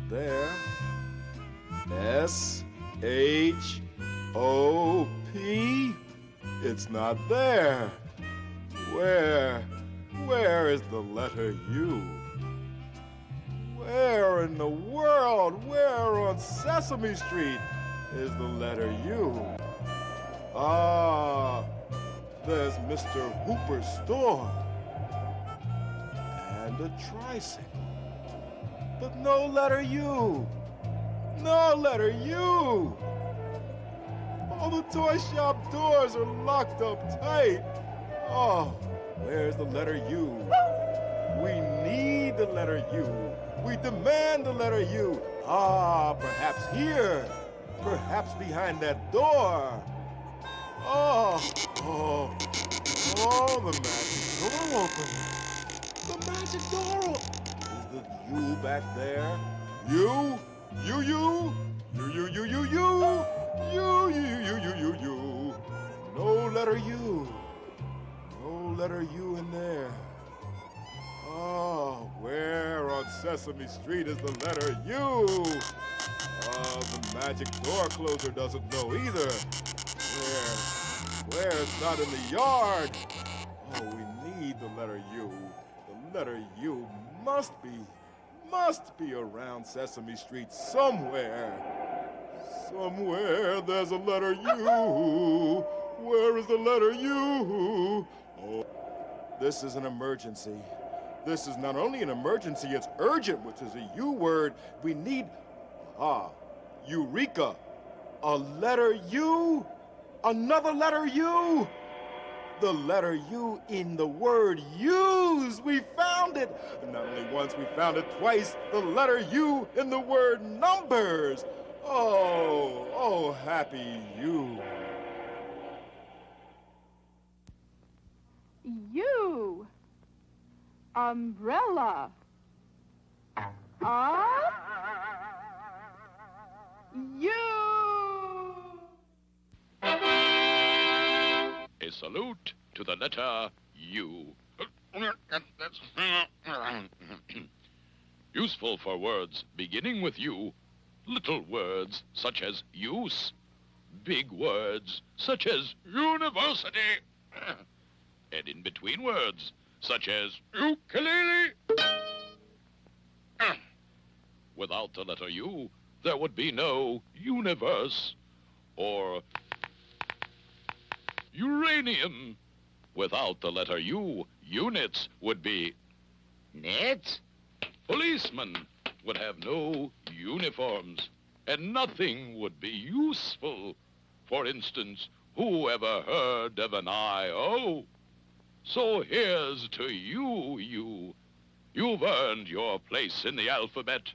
there. S-H-O-P? It's not there. Where is the letter U? Where in the world, where on Sesame Street is the letter U? Ah, there's Mr. Hooper's store. And a tricycle. But no letter U. No letter U. All the toy shop doors are locked up tight. Oh, where's the letter U? We need the letter U. We demand the letter U. Ah, perhaps here. Perhaps behind that door. Oh, the magic door opens. The magic door. Is the U back there? You? You. No letter U. No letter U in there. Oh, where on Sesame Street is the letter U? The magic door closer doesn't know either. Where? It's not in the yard. Oh, we need the letter U. The letter U must be around Sesame Street somewhere. Somewhere there's a letter U. Where is the letter U? Oh, this is an emergency. This is not only an emergency, it's urgent, which is a U word. We need, Eureka. A letter U? Another letter U? The letter U in the word use. We found it. And not only once, we found it twice. The letter U in the word numbers. Oh, happy U. U. Umbrella. U. A salute to the letter U. Useful for words beginning with U. Little words such as use. Big words such as university. And in between words such as ukulele. Without the letter U, there would be no universe or uranium. Without the letter U, units would be nits. Policemen would have no uniforms, and nothing would be useful. For instance, who ever heard of an I-O? So here's to you, you. You've earned your place in the alphabet.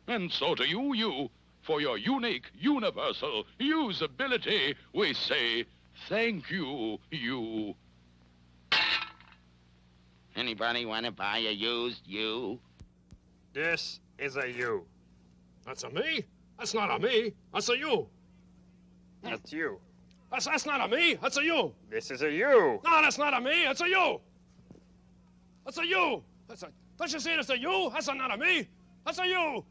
And so to you, you, for your unique, universal usability, we say thank you, you. Anybody want to buy a used U? This is a U. That's a me? That's not a me. That's a you. That's you. That's not a me. That's a you. This is a you. No, that's not a me. That's a you. That's a you. Don't you see it's a you? That's not a me. That's a you.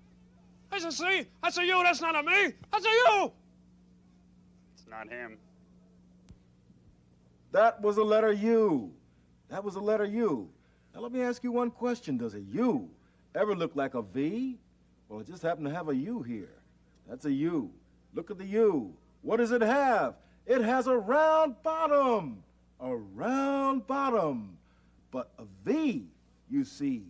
That's a see. That's a you. That's not a me. That's a you. It's not him. That was a letter U. That was a letter U. Now let me ask you one question. Does a U ever look like a V? Well, it just happened to have a U here. That's a U. Look at the U. What does it have? It has a round bottom. A round bottom. But a V, you see,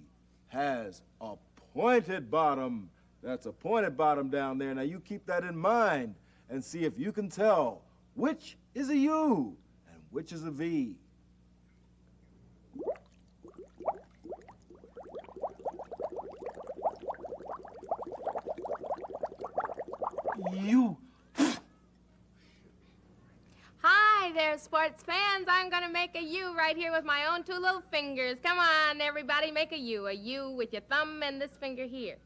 has a pointed bottom. That's a pointed bottom down there. Now you keep that in mind and see if you can tell which is a U and which is a V. You. Hi there, sports fans. I'm going to make a U right here with my own two little fingers. Come on, everybody, make a U. A U with your thumb and this finger here.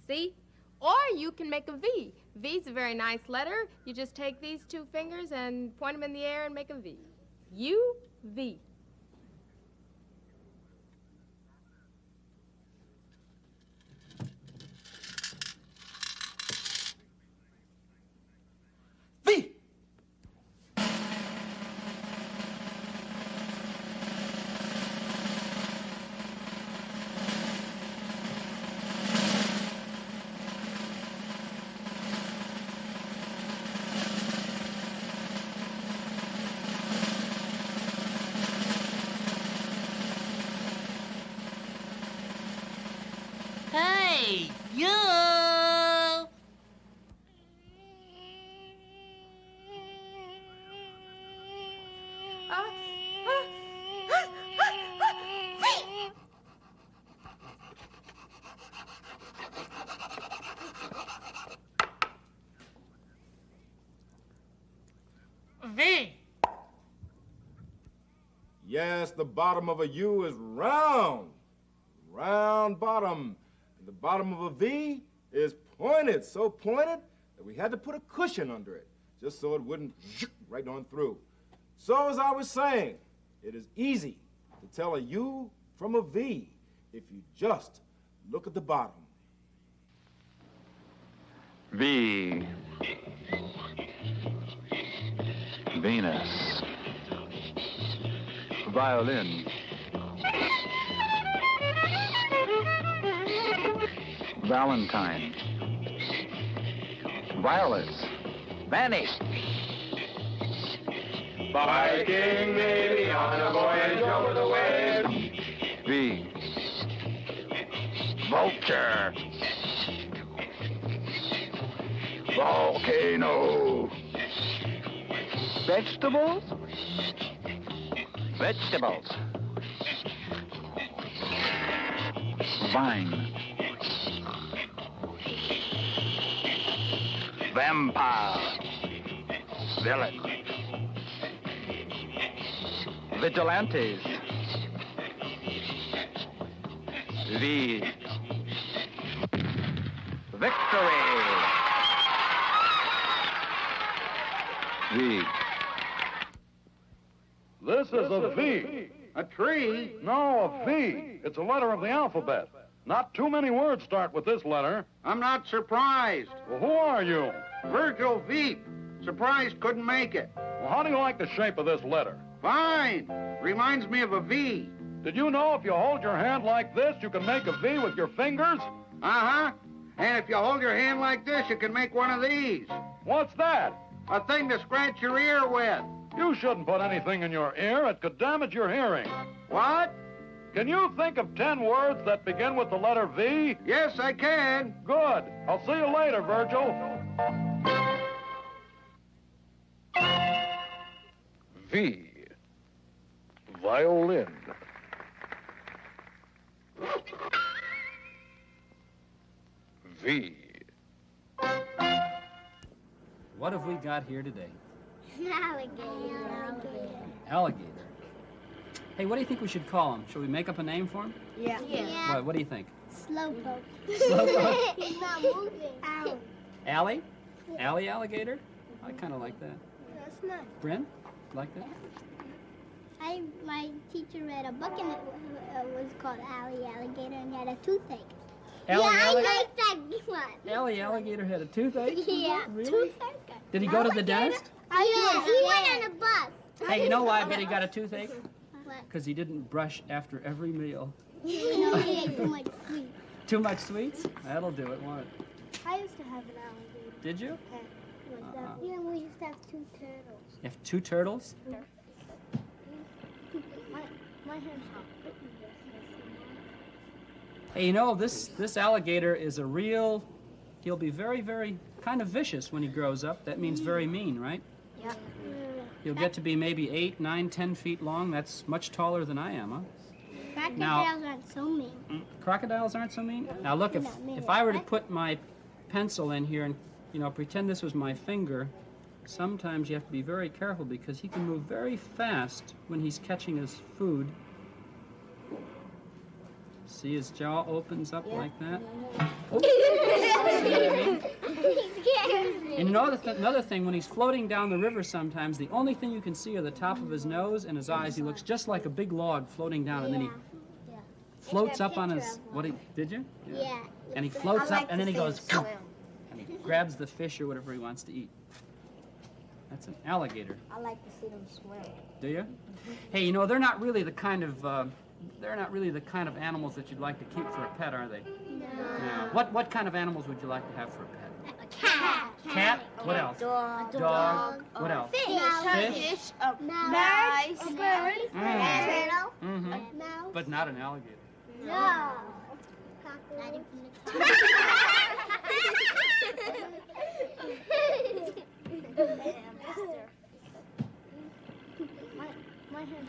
See? Or you can make a V. V's a very nice letter. You just take these two fingers and point them in the air and make a V. U, V. Hey, you! V. Yes, the bottom of a U is round. Round bottom. And the bottom of a V is pointed, so pointed that we had to put a cushion under it, just so it wouldn't right on through. So as I was saying, it is easy to tell a U from a V if you just look at the bottom. V. Venus. Violin. Valentine. Violets. Vanish. Viking Navy on a voyage over the waves. V. Vulture. Volcano. Vegetables? Vegetables. Vine. Vampire. Villain. Vigilantes. V. Victory. V. This is a V. A tree? No, a V. It's a letter of the alphabet. Not too many words start with this letter. I'm not surprised. Well, who are you? Virgil Veep. Surprised couldn't make it. Well, how do you like the shape of this letter? Fine. Reminds me of a V. Did you know if you hold your hand like this, you can make a V with your fingers? Uh-huh. And if you hold your hand like this, you can make one of these. What's that? A thing to scratch your ear with. You shouldn't put anything in your ear. It could damage your hearing. What? Can you think of 10 words that begin with the letter V? Yes, I can. Good. I'll see you later, Virgil. V. Violin. V. What have we got here today? An alligator. Alligator. Hey, what do you think we should call him? Should we make up a name for him? Yeah. What do you think? Slowpoke. Slowpoke? He's not moving. Ow. Allie? Allie alligator? I kind of like that. That's nice. Bryn? Like that? My teacher read a book and it was called Allie Alligator and had a toothache. Allie I Alligator? like that one. Allie alligator had a toothache? Yeah. Really? Toothache. Did he go to the dentist? Yeah, he went on a bus. Hey, you know why I bet he got a toothache? What? Because he didn't brush after every meal. No, he ate too much sweet. Too much sweets? That'll do it, won't it? I used to have an alligator. Did you? Yeah, we used to have 2 turtles. You have 2 turtles? My hair's not written yet. Hey, you know, this alligator is a real... He'll be very, very kind of vicious when he grows up. That means very mean, right? Yeah. He'll get to be maybe 8, 9, 10 feet long. That's much taller than I am, huh? Crocodiles aren't so mean. Crocodiles aren't so mean? Now look, if I were to put my pencil in here and, you know, pretend this was my finger, sometimes you have to be very careful because he can move very fast when he's catching his food. See, his jaw opens up like that. Oh. See what I mean? And you know, another thing, when he's floating down the river sometimes, the only thing you can see are the top of his nose and his eyes. He looks just like a big log floating down, and then he floats up on his... Did you? Yeah. And he floats up, and then he goes... And he grabs the fish or whatever he wants to eat. That's an alligator. I like to see them swim. Do you? Hey, you know, they're not really the kind of animals that you'd like to keep for a pet, are they? No. What kind of animals would you like to have for a pet? A cat. Cat? What else? Dog. What else? Fish. Mouse. A bird. A turtle. But not an alligator. No. My hand.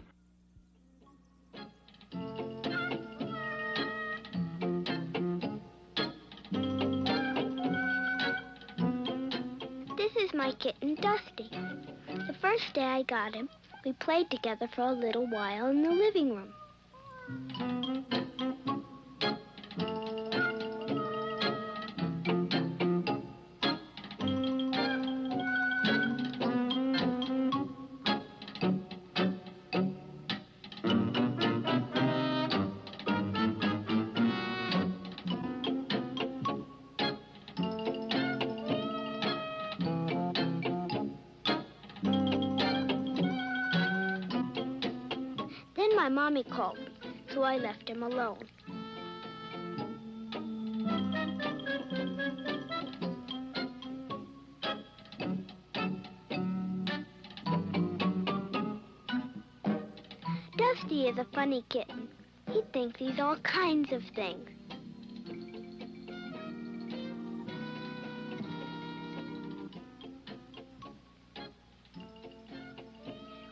This is my kitten, Dusty. The first day I got him, we played together for a little while in the living room. My mommy called me, so I left him alone. Dusty is a funny kitten. He thinks he's all kinds of things.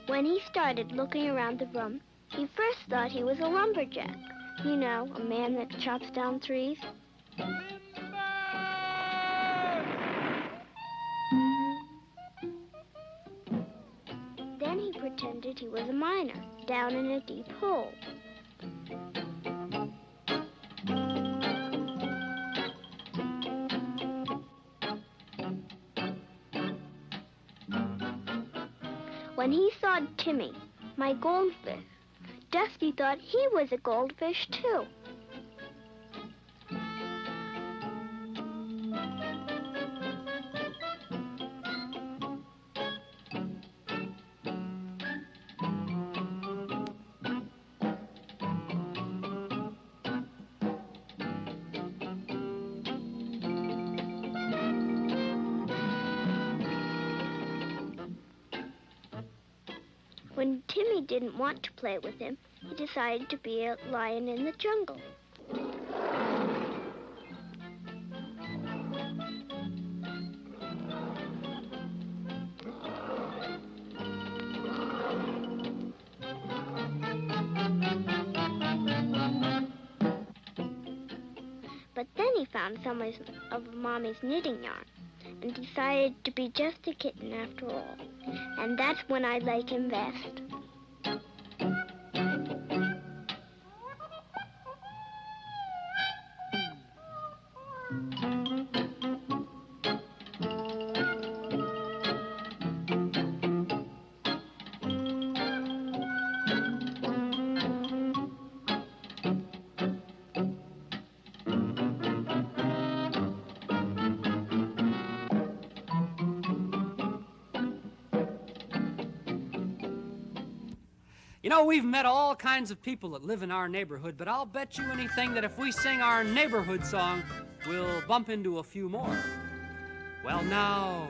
When he started looking around the room, he first thought he was a lumberjack. You know, a man that chops down trees. Then he pretended he was a miner, down in a deep hole. When he saw Timmy, my goldfish, Dusty thought he was a goldfish, too. When Timmy didn't want to play with him, he decided to be a lion in the jungle. But then he found some of Mommy's knitting yarn and decided to be just a kitten after all. And that's when I like him best. You know, we've met all kinds of people that live in our neighborhood, but I'll bet you anything that if we sing our neighborhood song, we'll bump into a few more. Well, now,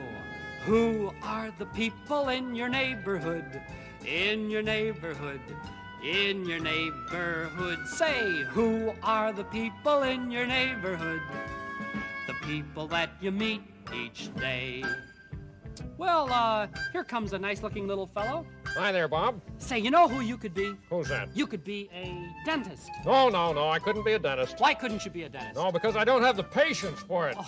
who are the people in your neighborhood? In your neighborhood, in your neighborhood. Say, who are the people in your neighborhood? The people that you meet each day. Well, here comes a nice-looking little fellow. Hi there, Bob. Say, you know who you could be? Who's that? You could be a dentist. No, I couldn't be a dentist. Why couldn't you be a dentist? No, because I don't have the patience for it. Oh.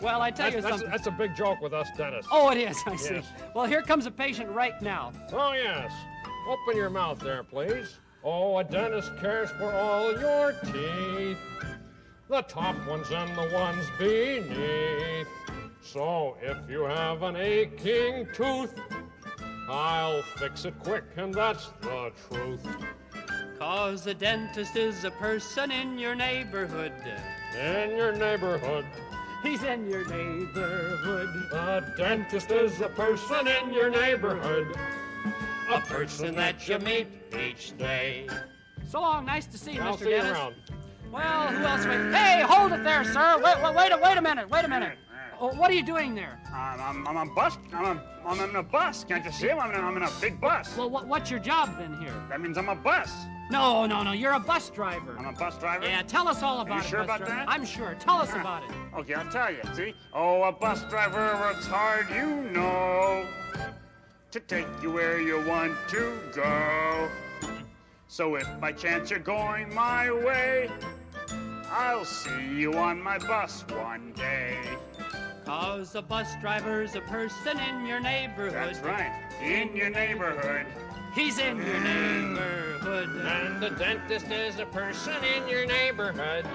Well, I tell you something. That's a big joke with us dentists. Oh, it is, I see. Yes. Well, here comes a patient right now. Oh, yes. Open your mouth there, please. Oh, a dentist cares for all your teeth, the top ones and the ones beneath. So if you have an aching tooth, I'll fix it quick, and that's the truth. 'Cause a dentist is a person in your neighborhood. In your neighborhood. He's in your neighborhood. A dentist is a person in your neighborhood. A person that you meet each day. So long, nice to see you, I'll Mr. see you Dentist. around. Well, who else? Hey, hold it there, sir. Wait a minute. Oh, what are you doing there? I'm a bus. I'm in a bus. Can't you see him? I'm in a big bus. Well, what's your job then here? That means I'm a bus. No, you're a bus driver. I'm a bus driver? Yeah, tell us all about Are it. you sure bus about driver. that? I'm sure. Tell us about it. Okay, I'll tell you, see? Oh, a bus driver works hard, you know, to take you where you want to go. So if by chance you're going my way, I'll see you on my bus one day. 'Cause a bus driver's a person in your neighborhood. That's right, in your neighborhood. He's in your neighborhood. And the dentist is a person in your neighborhood.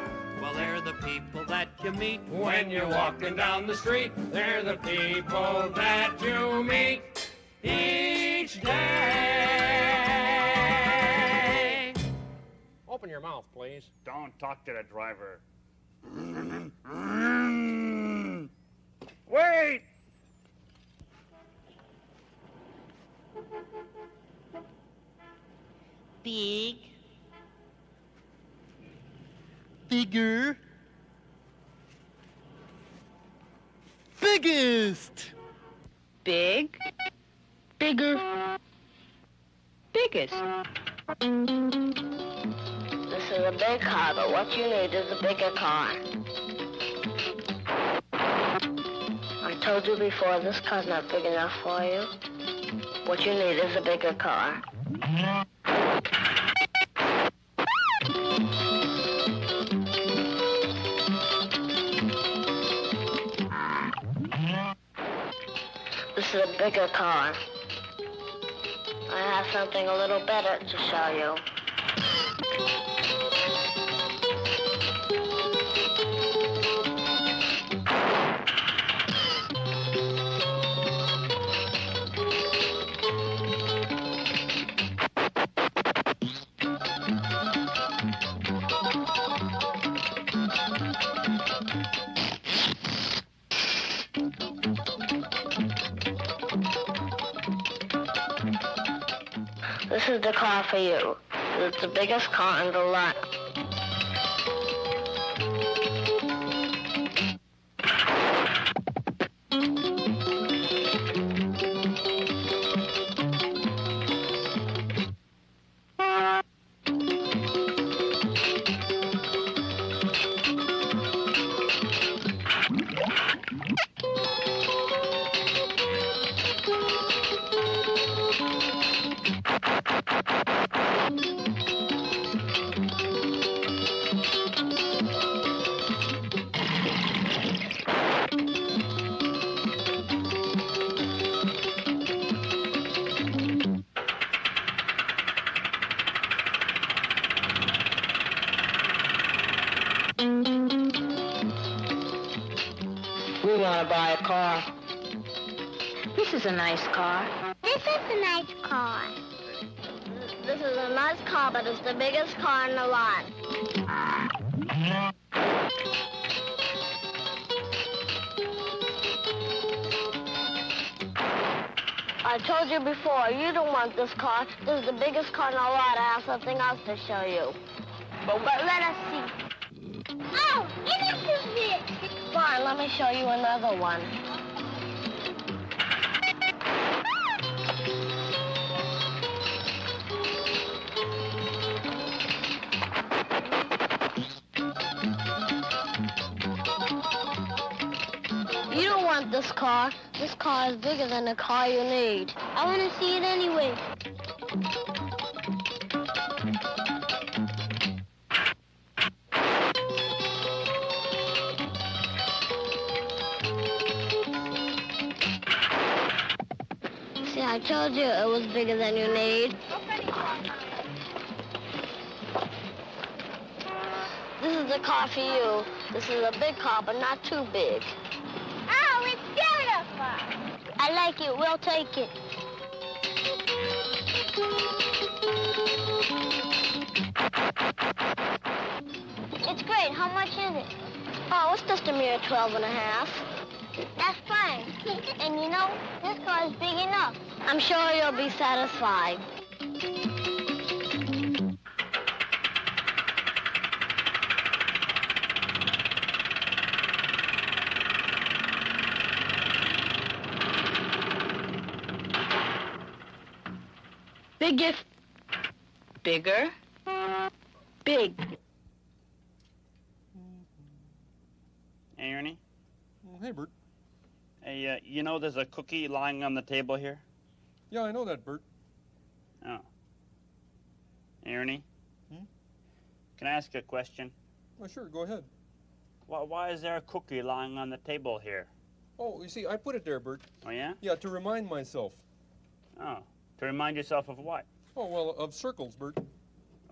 Well, they're the people that you meet When you're walking down the street, they're the people that you meet each day. Open your mouth, please. Don't talk to the driver. Wait! Big. Bigger. Biggest. Big. Bigger. Biggest. This is a big car, but what you need is a bigger car. I told you before, this car's not big enough for you. What you need is a bigger car. This is a bigger car. I have something a little better to show you. This is the car for you. It's the biggest car in the lot. We want to buy a car. This is a nice car. This is a nice car. This is a nice car, but it's the biggest car in the lot. I told you before, you don't want this car. This is the biggest car in the lot. I have something else to show you. But let us see. Oh, it is too big. Fine, let me show you another one. You don't want this car. This car is bigger than the car you need. I want to see it anyway. See, I told you it was bigger than you need. This is the car for you. This is a big car, but not too big. Oh, it's beautiful. I like it. We'll take it. It's great. How much is it? Oh, it's just a mere 12 and a half. That's fine. And you know, this car is big enough. I'm sure you'll be satisfied. Biggest. Bigger. Big. Hey, Ernie. Hey, Bert. Hey, you know there's a cookie lying on the table here? Yeah, I know that, Bert. Oh. Hey, Ernie. Hmm? Can I ask you a question? Oh, sure, go ahead. Why is there a cookie lying on the table here? Oh, you see, I put it there, Bert. Oh, yeah? Yeah, to remind myself. Oh. To remind yourself of what? Oh, well, of circles, Bert.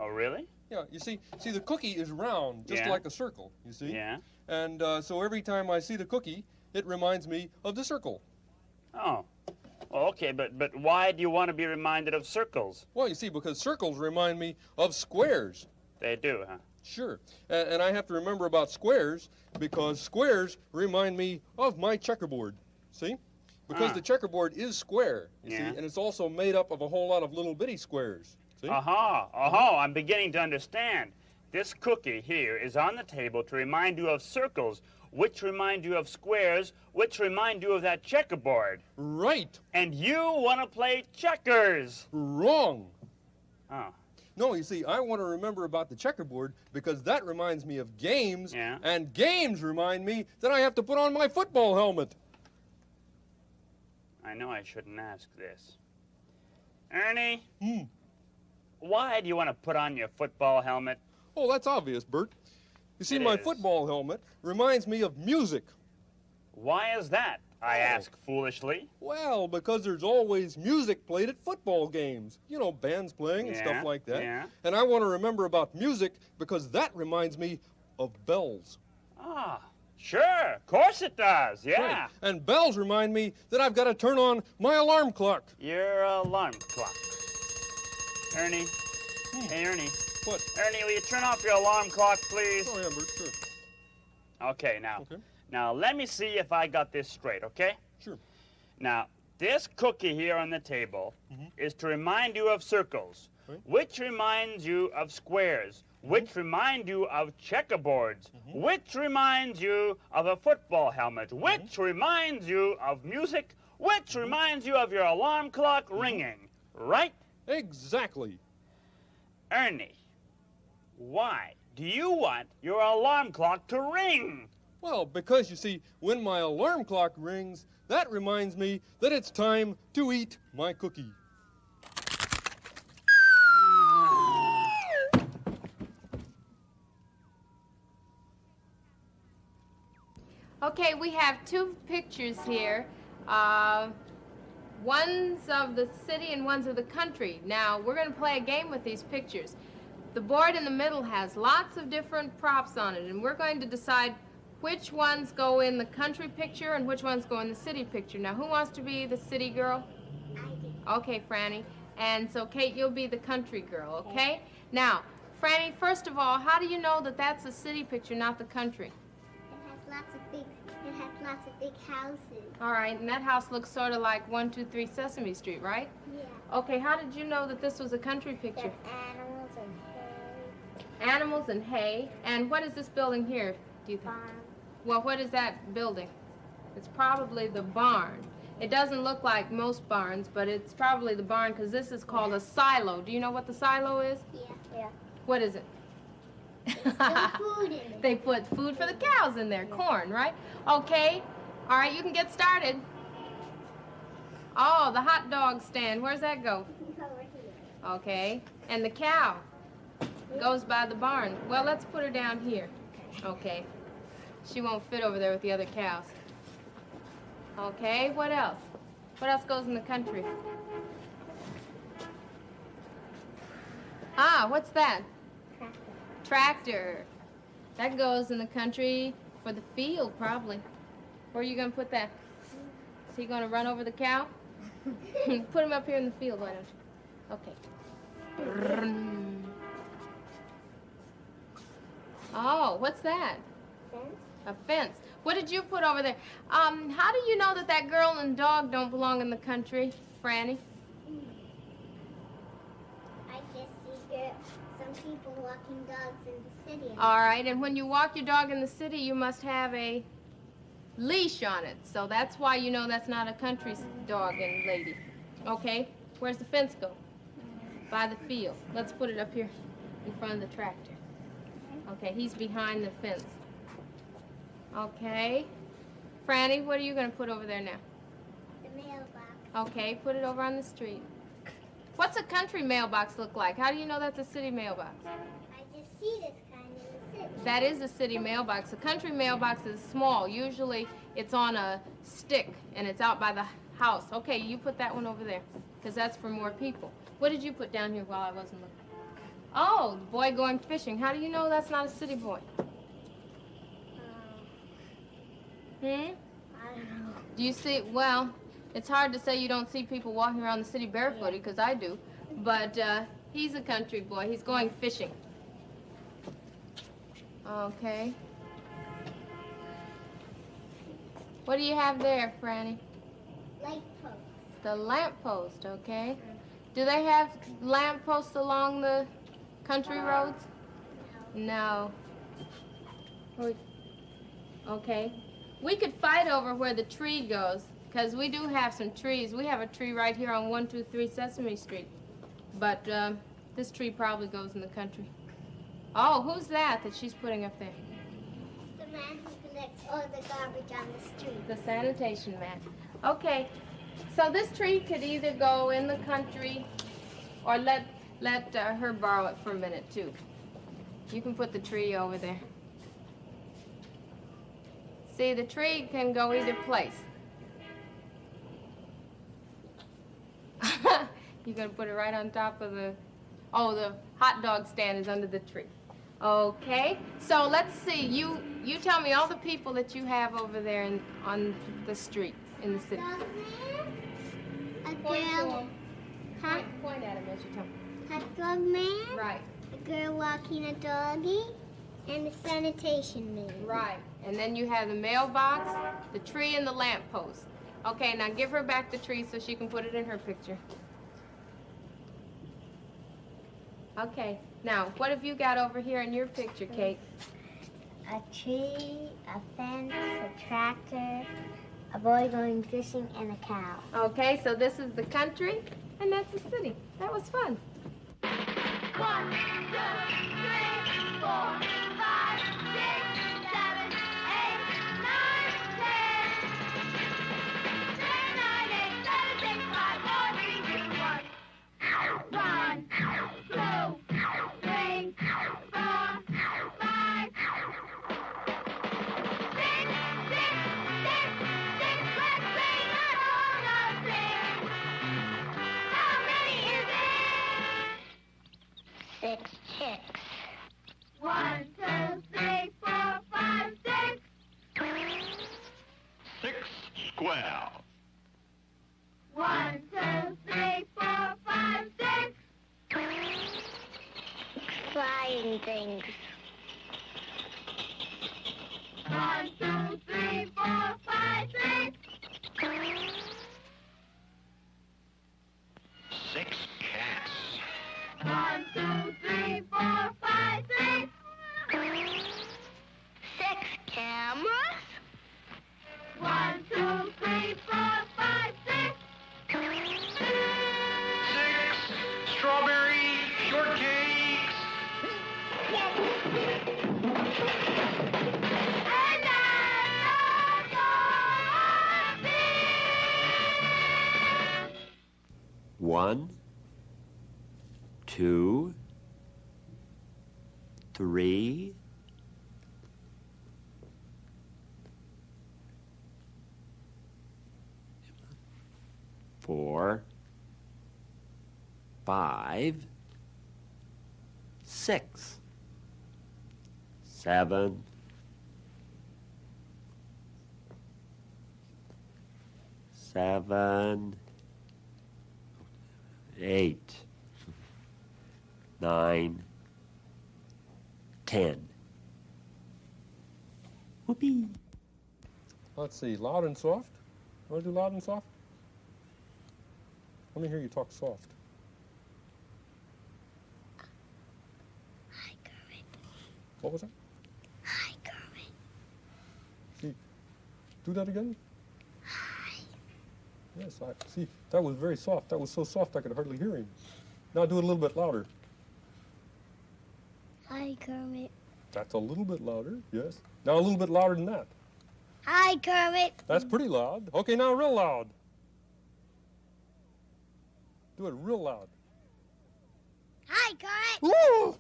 Oh, really? Yeah, you see, the cookie is round, just Yeah. like a circle, you see? Yeah. And so every time I see the cookie, it reminds me of the circle. Oh. Well, okay, but why do you want to be reminded of circles? Well, you see, because circles remind me of squares. They do, huh? Sure. And I have to remember about squares because squares remind me of my checkerboard. See? Because the checkerboard is square, you see, and it's also made up of a whole lot of little bitty squares. See? Aha, aha, I'm beginning to understand. This cookie here is on the table to remind you of circles, which remind you of squares, which remind you of that checkerboard. Right. And you want to play checkers. Wrong. Oh. No, you see, I want to remember about the checkerboard because that reminds me of games, and games remind me that I have to put on my football helmet. I know I shouldn't ask this. Ernie? Hmm? Why do you want to put on your football helmet? Oh, that's obvious, Bert. You see, my football helmet reminds me of music. Why is that? I ask foolishly. Well, because there's always music played at football games. You know, bands playing and stuff like that. Yeah. And I want to remember about music because that reminds me of bells. Ah, sure. Of course it does. Yeah. Right. And bells remind me that I've got to turn on my alarm clock. Your alarm clock. Ernie. Hey, Ernie. What? Ernie, will you turn off your alarm clock, please? Oh, yeah, Bert, sure. Okay, now. Okay. Now, let me see if I got this straight, okay? Sure. Now, this cookie here on the table is to remind you of circles, which reminds you of squares, which remind you of checkerboards, which reminds you of a football helmet, which reminds you of music, which reminds you of your alarm clock ringing, right? Exactly. Ernie, why do you want your alarm clock to ring? Well, because, you see, when my alarm clock rings, that reminds me that it's time to eat my cookie. Okay, we have two pictures here. One's of the city and one's of the country. Now, we're going to play a game with these pictures. The board in the middle has lots of different props on it, and we're going to decide which ones go in the country picture and which ones go in the city picture. Now, who wants to be the city girl? I do. Okay, Franny. And so, Kate, you'll be the country girl, okay? Now, Franny, first of all, how do you know that that's a city picture, not the country? It has lots of big houses. All right, and that house looks sort of like 123 Sesame Street, right? Yeah. Okay, how did you know that this was a country picture? There's animals and hay. Animals and hay. And what is this building here, do you think? Barn. Well, what is that building? It's probably the barn. It doesn't look like most barns, but it's probably the barn because this is called a silo. Do you know what the silo is? Yeah. What is it? Food in it. They put food for the cows in there, corn, right? Okay. All right, you can get started. Oh, the hot dog stand. Where's that go? Over here. Okay. And the cow goes by the barn. Well, let's put her down here. Okay. She won't fit over there with the other cows. Okay, what else? What else goes in the country? Ah, what's that? Tractor. That goes in the country for the field, probably. Where are you going to put that? Is he going to run over the cow? Put him up here in the field, why don't you? Okay. Oh, what's that? Fence. A fence. What did you put over there? How do you know that that girl and dog don't belong in the country, Franny? I just see some people walking dogs in the city. All right, and when you walk your dog in the city, you must have a leash on it. So that's why you know that's not a country dog and lady. Okay, where's the fence go? By the field. Let's put it up here in front of the tractor. Okay, he's behind the fence. Okay. Franny, what are you going to put over there now? The mailbox. Okay, put it over on the street. What's a country mailbox look like? How do you know that's a city mailbox? I just see this kind in the city. That is a city mailbox. A country mailbox is small. Usually it's on a stick and it's out by the house. Okay, you put that one over there because that's for more people. What did you put down here while I wasn't looking? Oh, the boy going fishing. How do you know that's not a city boy? I don't know. Do you see, well, it's hard to say you don't see people walking around the city barefooted, because I do, but he's a country boy. He's going fishing. Okay. What do you have there, Franny? Light post. The lamp post, okay. Do they have lamp posts along the country roads? No. Okay. We could fight over where the tree goes, because we do have some trees. We have a tree right here on 123 Sesame Street. But this tree probably goes in the country. Oh, who's that she's putting up there? The man who collects all the garbage on the street. The sanitation man. Okay. So this tree could either go in the country or let her borrow it for a minute, too. You can put the tree over there. See, the tree can go either place. You're going to put it right on top of the hot dog stand is under the tree. Okay, so let's see. You tell me all the people that you have over there on the street in the city. A Point to girl. him. Huh? Point at him as you tell me. Hot dog man. Right. A girl walking a doggy. And the sanitation man. Right. And then you have the mailbox, the tree, and the lamppost. Okay, now give her back the tree so she can put it in her picture. Okay. Now, what have you got over here in your picture, Kate? A tree, a fence, a tractor, a boy going fishing, and a cow. Okay, so this is the country, and that's the city. That was fun. 1, 2, 3, 4, 5, 6, 7, 8, 9, 10. 10, 9, 8, 7, 6, 5, 4, 3, 2, 1. 1, 2, 3, 4, 5, 6, 6, 6, let's sing along the sing. How many is it? 6 chicks. 1, 2, 3, 4, 5, 6. 6 square. 1, 2, 3, 4, 5, 6. Flying things. 1, 2, 3, 4, 5, 6. 6 cats. 1, 2, 3, 4, 5, 6. 6 cameras. 1, 2, 3, 4, 5, 6. 6 strawberry shortcakes. And that's all for 1, 2, 3, 4, 5, 6, 7, 8, 9, 10. Whoopee. Let's see, loud and soft. Want to do loud and soft? Let me hear you talk soft. Hi, Kermit. What was that? Hi, Kermit. See, do that again. Hi. Yes, I see. That was very soft. That was so soft I could hardly hear him. Now do it a little bit louder. Hi, Kermit. That's a little bit louder, yes. Now a little bit louder than that. Hi, Kermit. That's pretty loud. Okay, now real loud. Do it real loud. Hi, Kermit. Woo!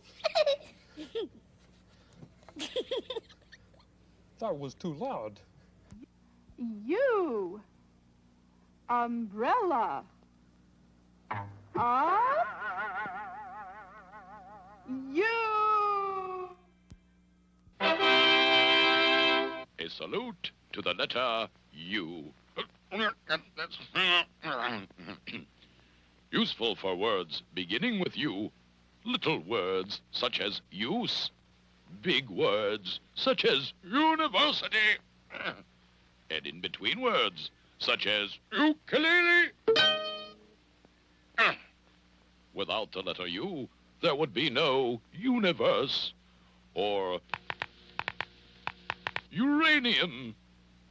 That was too loud. You. Umbrella. You. A salute to the letter U. Useful for words beginning with U. Little words such as use. Big words such as university. And in between words such as ukulele. Without the letter U, there would be no universe or uranium.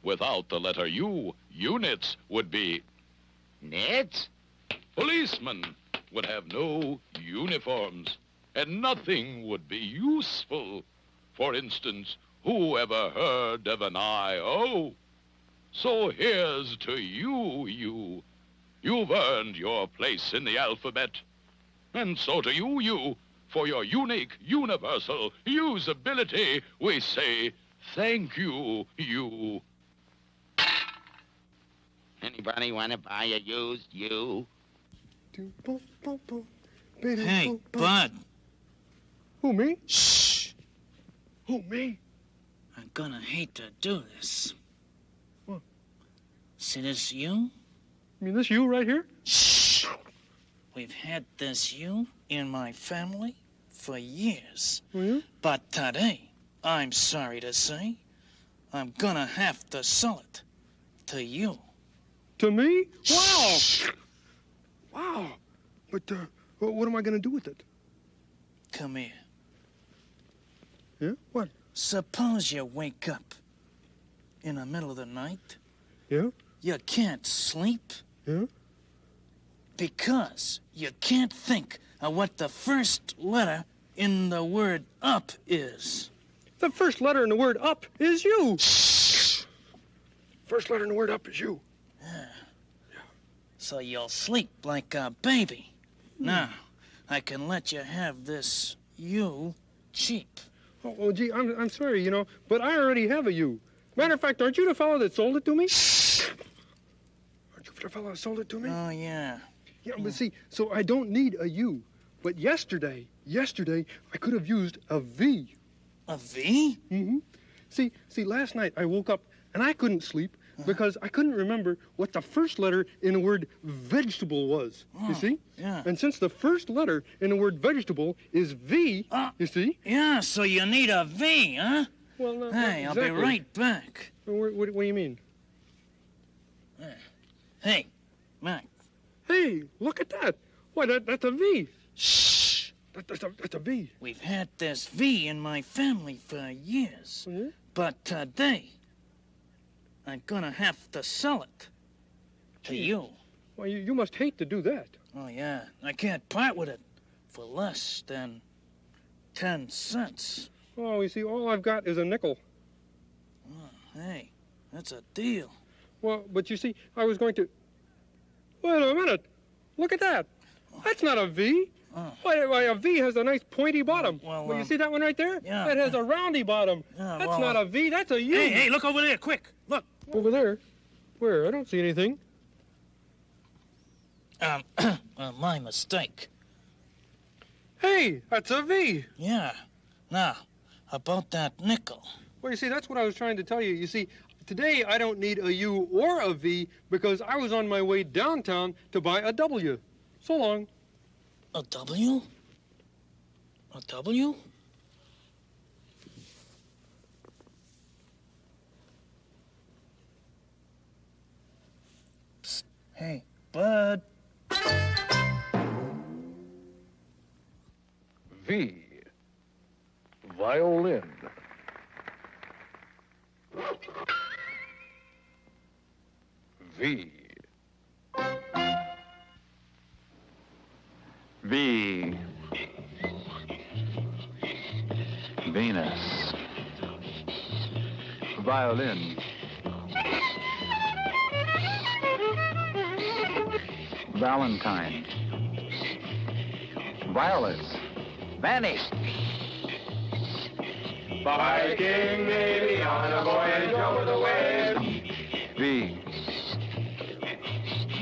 Without the letter U, units would be nits. Policemen would have no uniforms, and nothing would be useful. For instance, who ever heard of an I.O.? So here's to you, you. You've earned your place in the alphabet. And so to you, you, for your unique, universal usability, we say thank you, you. Anybody want to buy a used U? Hey, Bud. Who, me? Shh. Who, me? I'm gonna hate to do this. What? See this U? You mean this U right here? Shh. We've had this U in my family for years. Oh, yeah? But today, I'm sorry to say, I'm gonna have to sell it to you. To me? Wow! Wow! But, what am I gonna do with it? Come here. Yeah? What? Suppose you wake up in the middle of the night. Yeah? You can't sleep. Yeah? Because you can't think of what the first letter in the word up is. The first letter in the word up is you. First letter in the word up is you. Yeah. So you'll sleep like a baby. Now, I can let you have this U cheap. Oh, gee, I'm sorry, you know, but I already have a U. Matter of fact, aren't you the fellow that sold it to me? Aren't you the fellow that sold it to me? Oh, yeah. Yeah, but see, so I don't need a U. But yesterday, I could have used a V. A V? Mm-hmm. See, last night I woke up and I couldn't sleep because I couldn't remember what the first letter in the word vegetable was. You see? Yeah. And since the first letter in the word vegetable is V, you see? Yeah, so you need a V, huh? Well, no, hey, exactly. I'll be right back. What do you mean? Hey, Mac. Hey, look at that. Why, that's a V. Shh. That's a V. We've had this V in my family for years. Mm-hmm. But today, I'm gonna have to sell it to you. Well, you must hate to do that. Oh, yeah. I can't part with it for less than 10 cents. Oh, you see, all I've got is a nickel. Oh, hey, that's a deal. Well, but you see, I was going to... Wait a minute. Look at that. That's not a V. Why, a V has a nice pointy bottom. Well, you see that one right there? Yeah. That has a roundy bottom. Yeah, that's not a V, that's a U. Hey, look over there, quick. Look. Over there? Where? I don't see anything. My mistake. Hey, that's a V. Yeah. Now, about that nickel. Well, you see, that's what I was trying to tell you. You see, today I don't need a U or a V because I was on my way downtown to buy a W. So long. A W? A W? Psst. Hey, Bud. V. Violin. V. V. Venus. Violin. Valentine. Violets. Vanny. Viking Navy on a voyage over the waves. V.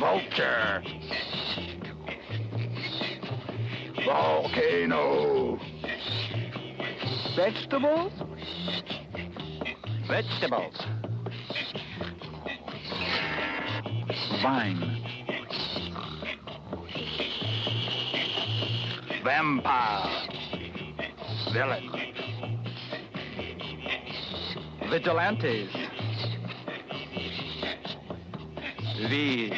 Vulture. Volcano. Vegetables? Vegetables. Vine. Vampire. Villain. Vigilantes. V.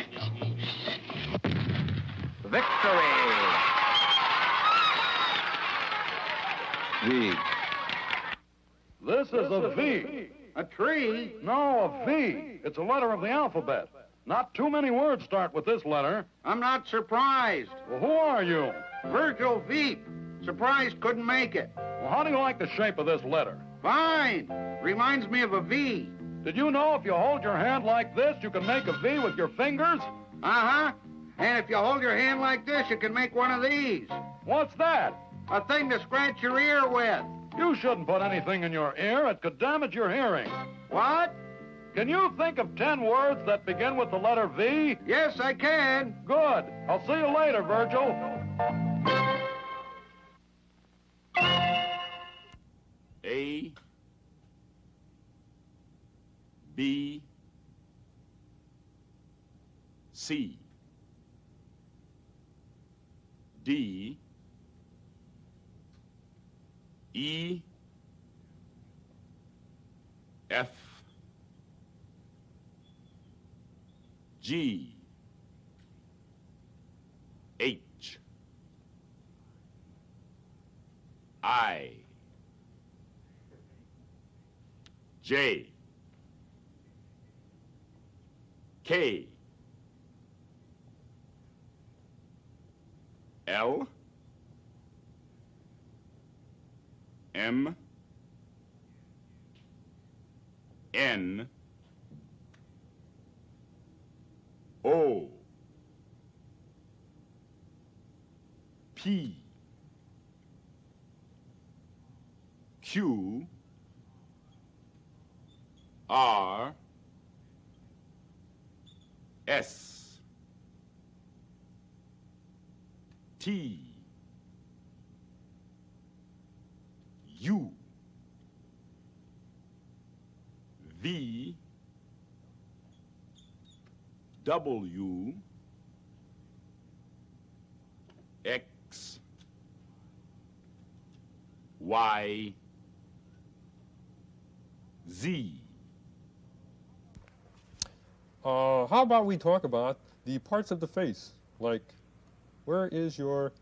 Victory. V. This is a V. A tree? No, a V. It's a letter of the alphabet. Not too many words start with this letter. I'm not surprised. Well, who are you? Virgil Veep. Surprised couldn't make it. Well, how do you like the shape of this letter? Fine. Reminds me of a V. Did you know if you hold your hand like this, you can make a V with your fingers? Uh-huh. And if you hold your hand like this, you can make one of these. What's that? A thing to scratch your ear with. You shouldn't put anything in your ear. It could damage your hearing. What? Can you think of 10 words that begin with the letter V? Yes, I can. Good. I'll see you later, Virgil. A, B, C, D, E, F, G, H, I, J, K, L, M, N, O, P, Q, R, S, T, U, V, W, X, Y, Z. How about we talk about the parts of the face, like where is your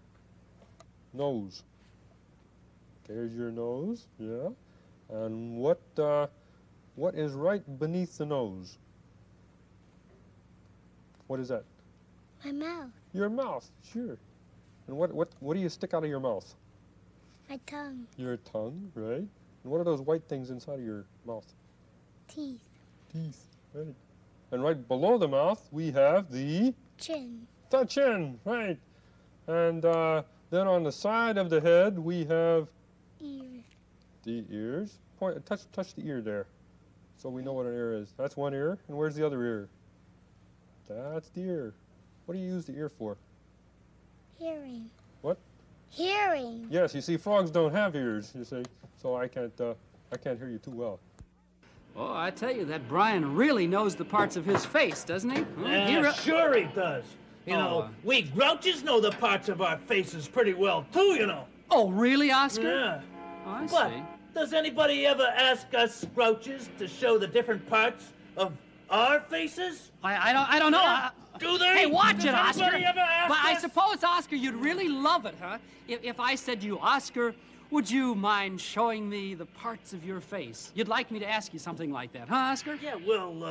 nose? There's your nose, yeah. And what is right beneath the nose? What is that? My mouth. Your mouth, sure. And what do you stick out of your mouth? My tongue. Your tongue, right? And what are those white things inside of your mouth? Teeth. Teeth, right. And right below the mouth, we have the... Chin. The chin, right. And then on the side of the head, we have... Ears. The ears. Touch the ear there, so we know what an ear is. That's one ear. And where's the other ear? That's the ear. What do you use the ear for? Hearing. What? Hearing. Yes, you see, frogs don't have ears, you see, so I can't hear you too well. Oh, I tell you, that Brian really knows the parts of his face, doesn't he? Sure he does. You know, we grouches know the parts of our faces pretty well, too, you know. Oh, really, Oscar? Yeah. Oh, I But see. does anybody ever ask us grouches to show the different parts of our faces? I don't know. Huh? Do they? Hey, watch Does it, Oscar. anybody ever ask But I us? suppose, Oscar, you'd really love it, huh? If I said to you, Oscar, would you mind showing me the parts of your face? You'd like me to ask you something like that, huh, Oscar? Yeah, well,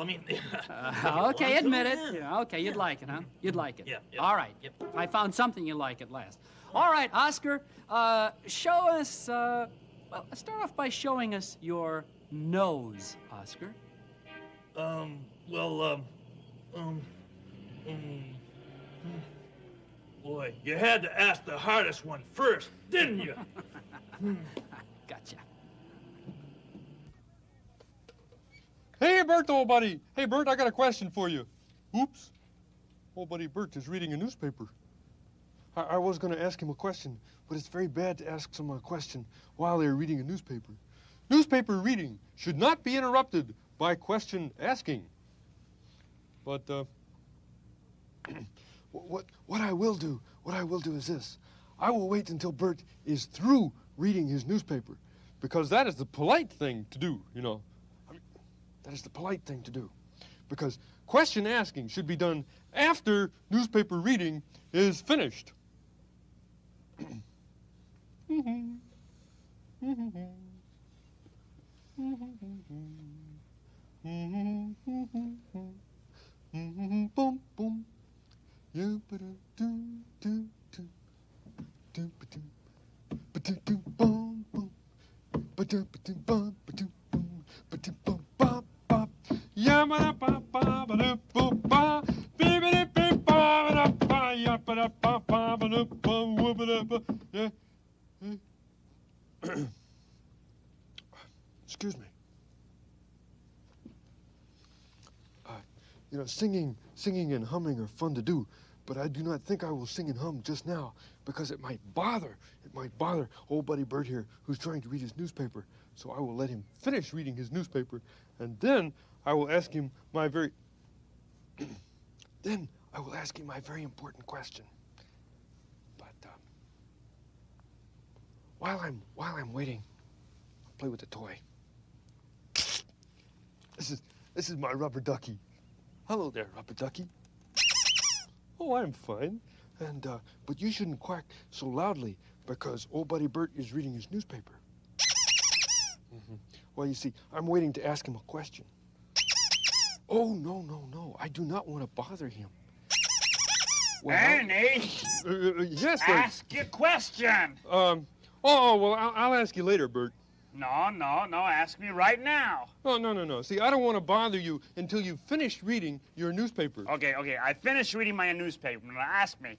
I mean... Okay, admit it. Yeah, okay, you'd like it, huh? You'd like it. Yeah. All right. I found something you like at last. All right, Oscar, show us, Well, start off by showing us your nose, Oscar. Boy, you had to ask the hardest one first, didn't you? Gotcha. Hey, Bert, old buddy. Hey, Bert, I got a question for you. Oops. Old buddy Bert is reading a newspaper. I was going to ask him a question, but it's very bad to ask someone a question while they're reading a newspaper. Newspaper reading should not be interrupted by question asking. But what I will do is this. I will wait until Bert is through reading his newspaper, because that is the polite thing to do, you know. I mean, that is the polite thing to do, because question asking should be done after newspaper reading is finished. Boom, boom. You boom, boom. Excuse me. You know, singing and humming are fun to do, but I do not think I will sing and hum just now, because it might bother old buddy Bert here, who's trying to read his newspaper. So I will let him finish reading his newspaper, and then I will ask him my very important question. But while I'm waiting, I'll play with the toy. This is my rubber ducky. Hello there, rubber ducky. Oh, I'm fine. And but you shouldn't quack so loudly, because old buddy Bert is reading his newspaper. Well, you see, I'm waiting to ask him a question. Oh, no. I do not want to bother him. Well, Ernie! Yes, Bert. Ask your question! Well, I'll ask you later, Bert. No, ask me right now. No. See, I don't want to bother you until you've finished reading your newspaper. Okay, I finished reading my newspaper. Now ask me.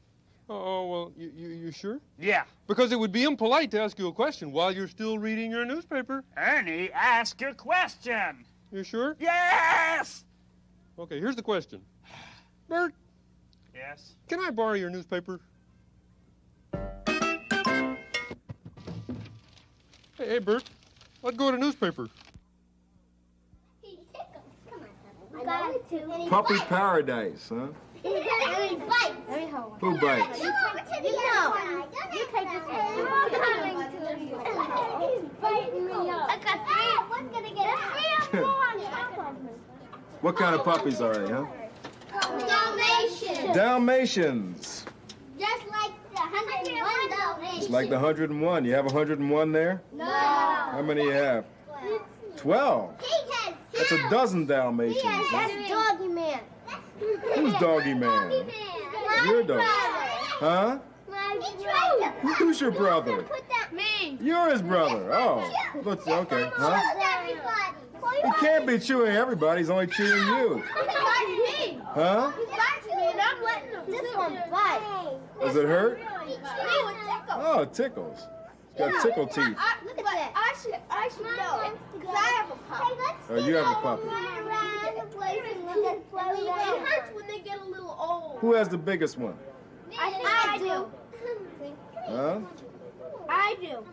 Oh, well, you sure? Yeah. Because it would be impolite to ask you a question while you're still reading your newspaper. Ernie, ask your question. You sure? Yes! Okay, here's the question. Bert. Yes? Can I borrow your newspaper? Hey, Bert. Let's go to newspaper. Puppy paradise, huh? Who bites? You take this one. I got three. One's gonna get three or four on top of me. What kind of puppies are they, huh? Dalmatians. Dalmatians. Just like the 101 Dalmatians. It's like the 101. You have 101 there? No. How many you have? 12. That's a dozen Dalmatians. That's Doggy Man. Who's Doggy Man? Your dog. Huh? Who's your brother? Me. You're his brother. Oh. Let's, okay. Huh? He can't be chewing everybody. He's only chewing you. Huh? This one bites. Does it hurt? Oh, it tickles. It's got tickle teeth. Look at that. I should know. Because I have a puppy. Oh, you have a puppy. It hurts when they get a little old. Who has the biggest one? I do. Huh? I do.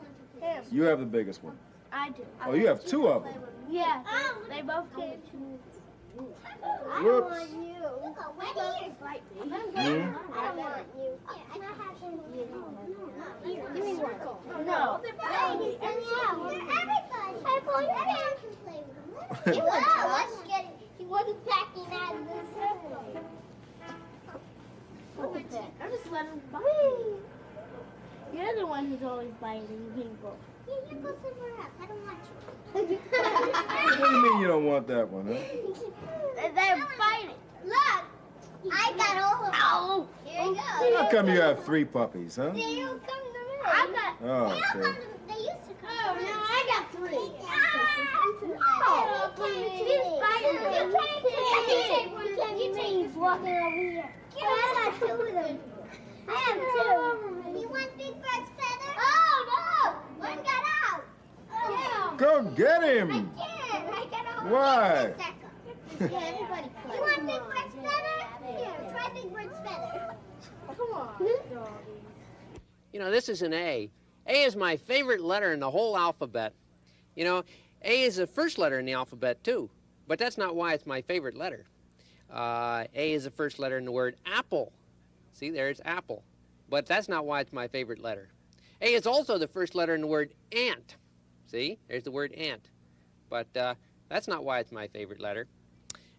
You have the biggest one. I do. Oh, you have two of them. Yeah. They both get you. I don't Whoops. want you. Fight me. Hmm? I don't want you. Can I have one? Give me one. No. Everybody. He wasn't packing out of this. I'm just letting him bite. You're the one who's always biting people. Yeah, you go somewhere else. I don't want you. What do you mean you don't want that one, huh? They're biting. Look, I got all of them. Oh, here you go. How come you have 3 puppies, huh? They don't come to me. Oh, okay. They used to come. Oh, no, I He's walking over here. I got two of them. I have two. You want Big Bird's feather? Oh, no! One got out. Oh. Go get him! I can't. I got a whole Why? Yeah, everybody plays. You want Big Bird's feather? Here, try Big Bird's feather. Come on. You know, this is an A. A is my favorite letter in the whole alphabet. You know, A is the first letter in the alphabet, too. But that's not why it's my favorite letter. A is the first letter in the word apple. See, there's apple. But that's not why it's my favorite letter. A is also the first letter in the word ant. See, there's the word ant. But that's not why it's my favorite letter.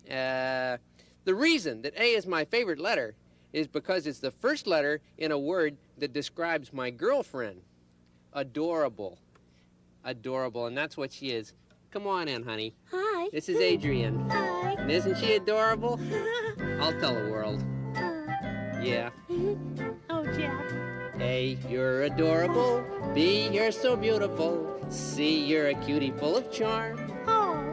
The reason that A is my favorite letter is because it's the first letter in a word that describes my girlfriend. Adorable. Adorable, and that's what she is. Come on in, honey. Hi. This is Adrian. Hi. And isn't she adorable? I'll tell the world. Yeah. Oh, Jeff. A, you're adorable. B, you're so beautiful. C, you're a cutie full of charm. Oh.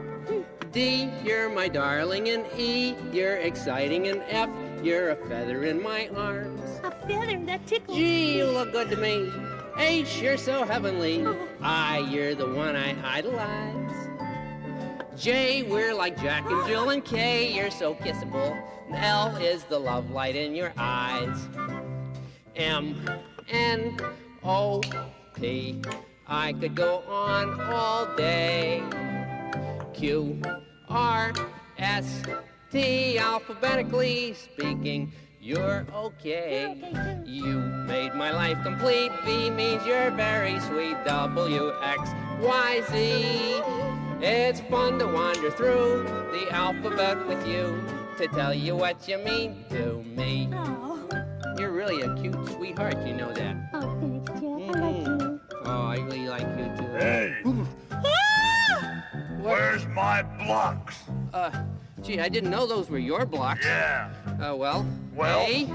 D, you're my darling. And E, you're exciting. And F, you're a feather in my arms. A feather that tickles. G, you look good to me. H, you're so heavenly. I, you're the one I idolize. J, we're like Jack and Jill. And K, you're so kissable. And L is the love light in your eyes. M, N, O, P, I could go on all day. Q, R, S, T, alphabetically speaking, you're okay. U made my life complete. V means you're very sweet. W, X, Y, Z. It's fun to wander through the alphabet with you to tell you what you mean to me. Oh. You're really a cute sweetheart, you know that. Oh, thanks, Jeff. I like you. Oh, I really like you too. Hey! Where's my blocks? Gee, I didn't know those were your blocks. Yeah. Well. A.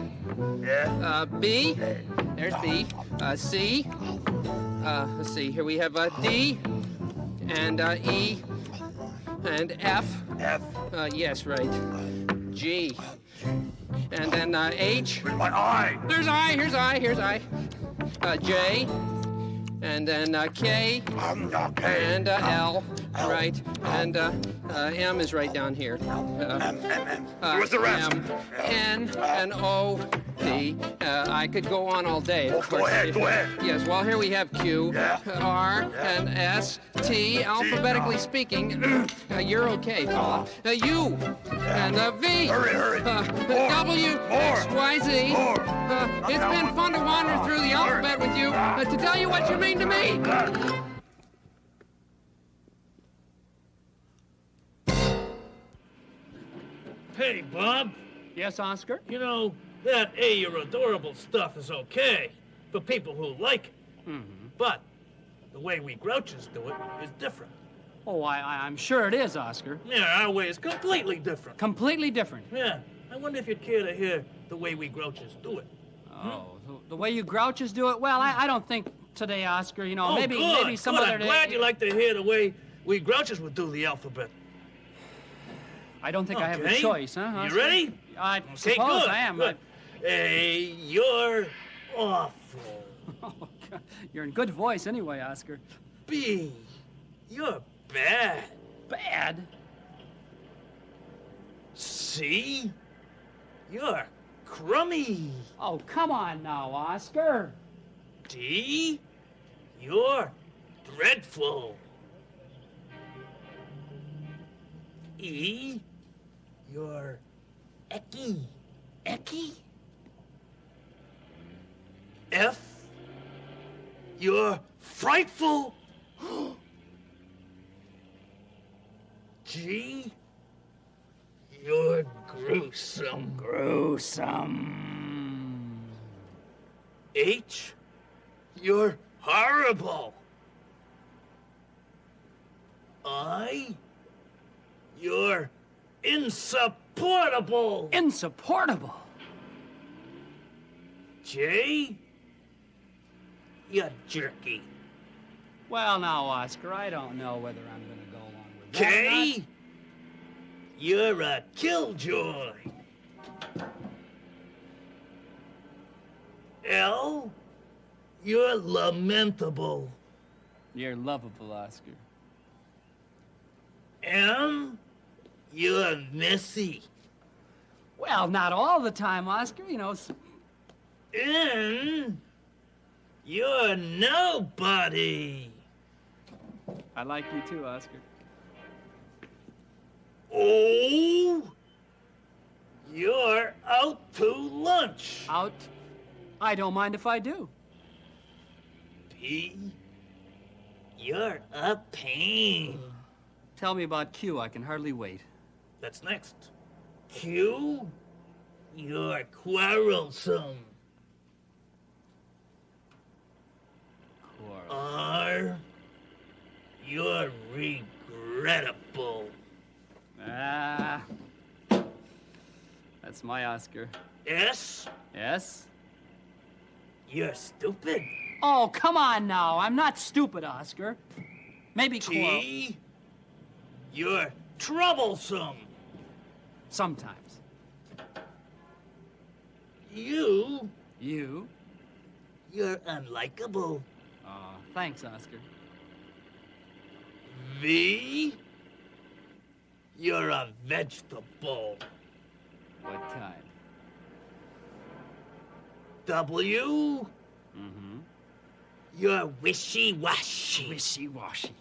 Yeah. B. There's B. C. Let's see. Here we have D. And E. And F. F. Yes, right. G. And then H. Where's my I? There's I. Here's I. Here's I. J. And then K. And L. Right. And M is right down here. What's the rest? M, N, and O, P. I could go on all day. Of course. Go ahead. Yes, well, here we have Q, R, and S, T, alphabetically speaking. You're okay, fella. U, and V. Hurry. W, X, Y, Z. It's been fun to wander through the alphabet with you to tell you what you mean to me. Hey, Bob. Yes, Oscar? You know, that A, you're adorable stuff is okay for people who like it. Mm-hmm. But the way we grouches do it is different. Oh, I'm sure it is, Oscar. Yeah, our way is completely different. Completely different? Yeah. I wonder if you'd care to hear the way we grouches do it. Oh, the way you grouches do it? Well, I don't think today, Oscar. You know, Oh, maybe good, some good. other I'm day. glad you like to hear the way we grouches would do the alphabet. I don't think I have a Okay. choice, huh, Oscar? You ready? I Okay, suppose good, I am. good. A, you're awful. Oh, God. You're in good voice anyway, Oscar. B, you're bad. Bad? C, you're crummy. Oh, come on now, Oscar. D, you're dreadful. E, you're ecky. Ecky? F, you're frightful. G, you're gruesome. Gruesome. H, you're horrible. I, you're insupportable. Insupportable? J, you're jerky. Well, now, Oscar, I don't know whether I'm going to go along with that. K, you're a killjoy. L, you're lamentable. You're lovable, Oscar. M, you're messy. Well, not all the time, Oscar, you know. N, you're nobody. I like you too, Oscar. O, you're out to lunch. Out? I don't mind if I do. P, you're a pain. Tell me about Q. I can hardly wait. That's next. Q, you're quarrelsome. R, you're regrettable. Ah, that's my Oscar. S, Yes? you're stupid. Oh, come on now. I'm not stupid, Oscar. Maybe T, you're troublesome. Sometimes. U, You? you're unlikable. Thanks, Oscar. V, you're a vegetable. What kind? W, Mm-hmm. you're wishy-washy. Wishy-washy.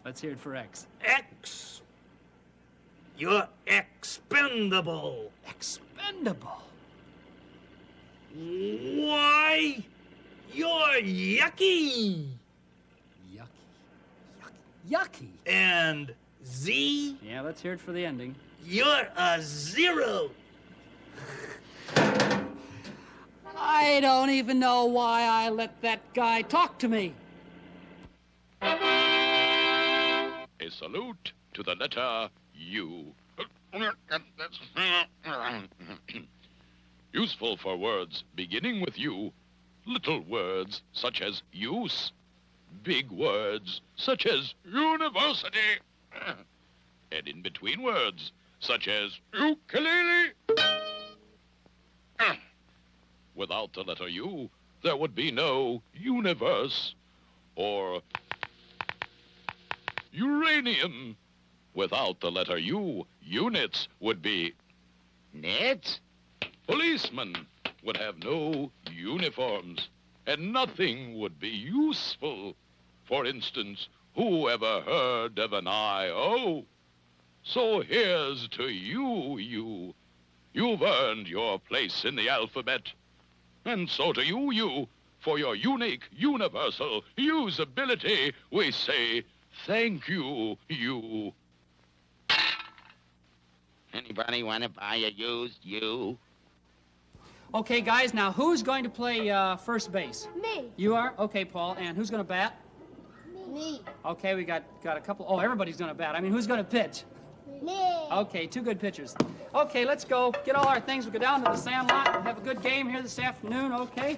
Let's hear it for X. X, you're expendable. Expendable. Y, you're yucky. Yucky. And Z, Yeah, let's hear it for the ending. you're a zero. I don't even know why I let that guy talk to me. A salute to the letter U. Useful for words beginning with U. Little words such as use. Big words such as university. And in between words such as ukulele. Without the letter U, there would be no universe or uranium. Without the letter U, units would be nits. Policemen would have no uniforms, and nothing would be useful. For instance, who ever heard of an I.O.? So here's to you, you. You've earned your place in the alphabet. And so to you, you, for your unique, universal usability, we say thank you, you. Anybody want to buy a used you? Okay, guys, now who's going to play first base? Me. You are? Okay, Paul. And who's going to bat? Me. Okay, we got a couple. Oh, everybody's going to bat. I mean, who's going to pitch? Me. Okay, two good pitchers. Okay, let's go get all our things. We'll go down to the sandlot and have a good game here this afternoon, okay?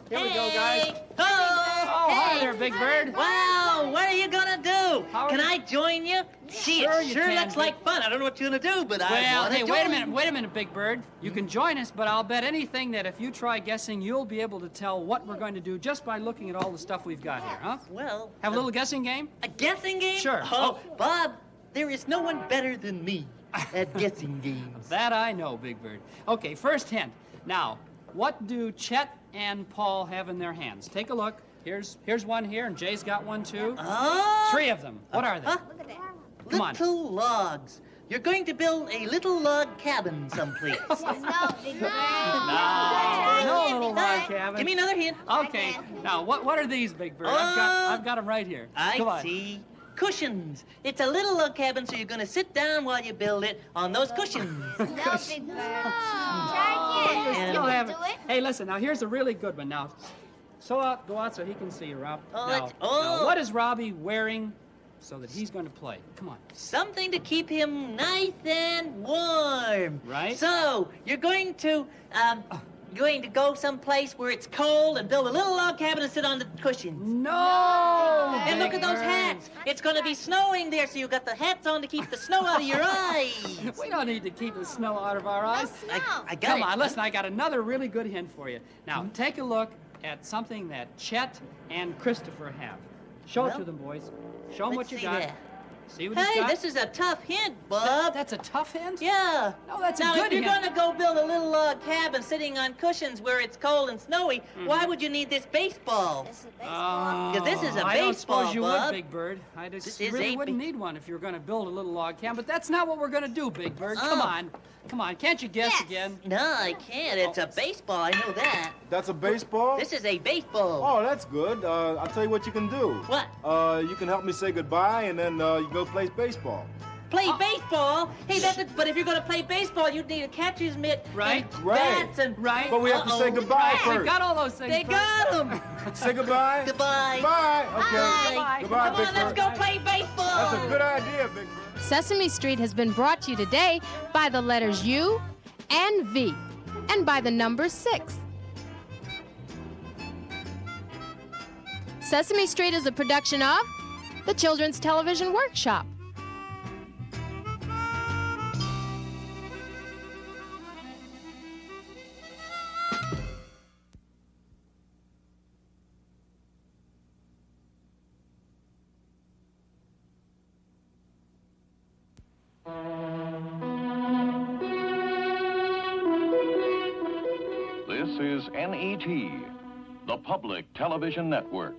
Here we go, guys. Oh, hi there, Big Bird. Wow, what are you gonna do? Can I join you? Gee, Sure it you sure can, looks Big- like fun. I don't know what you're gonna do, but I Well, wanna hey, join. wait a minute, Big Bird. You can join us, but I'll bet anything that if you try guessing, you'll be able to tell what we're going to do just by looking at all the stuff we've got here, huh? Well, Have a little guessing game? a guessing game? Sure. Oh, Bob, there is no one better than me at guessing games. That I know, Big Bird. Okay, first hint. Now, what do Chet and Paul have in their hands? Take a look. Here's one here, and Jay's got one too. Oh! Three of them. What are they? Come on. Little logs. You're going to build a little log cabin someplace. No little log cabin. Give me another hint. Okay. Now, what are these, Big Bird? I've got them right here. Come I on. see. Cushions. It's a little log cabin, so you're going to sit down while you build it on those cushions. No, Big Bird. And- You'll have it. Hey, listen. Now, here's a really good one. Now, go out so he can see you, Rob. Oh, now, it's- oh. now, what is Robbie wearing so that he's going to play? Come on. Something to keep him nice and warm. Right. So, you're going to going to go someplace where it's cold and build a little log cabin and sit on the cushions. No! And look at Big those Bird. hats. It's going to be snowing there, so you got the hats on to keep the snow out of your eyes. We don't need to keep the snow out of our eyes. I got Come it. on, listen, I got another really good hint for you. Now, take a look at something that Chet and Christopher have. Show it Well, to them, boys. Show them what you see got. that. See what he's Hey, got? this is a tough hint, Bub. That's a tough hint? Yeah. No, that's a now, good if you're hint. going to go build a little log cabin sitting on cushions where it's cold and snowy, why would you need this baseball? Because this is a I don't baseball, suppose you Bub. would, Big Bird. I just This is really a wouldn't need one if you were going to build a little log cabin. But that's not what we're going to do, Big Bird. Come Oh. on. Come on. Can't you guess again? No, I can't. It's a baseball. I know that. That's a baseball? This is a baseball. Oh, that's good. I'll tell you what you can do. What? You can help me say goodbye, and then you go play baseball. Play baseball? Hey, but if you're going to play baseball, you'd need a catcher's mitt, Right? and Right. bats, and Right. But we have to say goodbye Right. first. We've got all those things. They Bert. got them. Say goodbye. Goodbye. Bye. Okay. Bye. Goodbye, Come Big on, let's Bird. go play baseball. That's a good idea, Big Bird. Sesame Street has been brought to you today by the letters U and V, and by the number 6. Sesame Street is a production of the Children's Television Workshop. This is NET, the Public Television Network.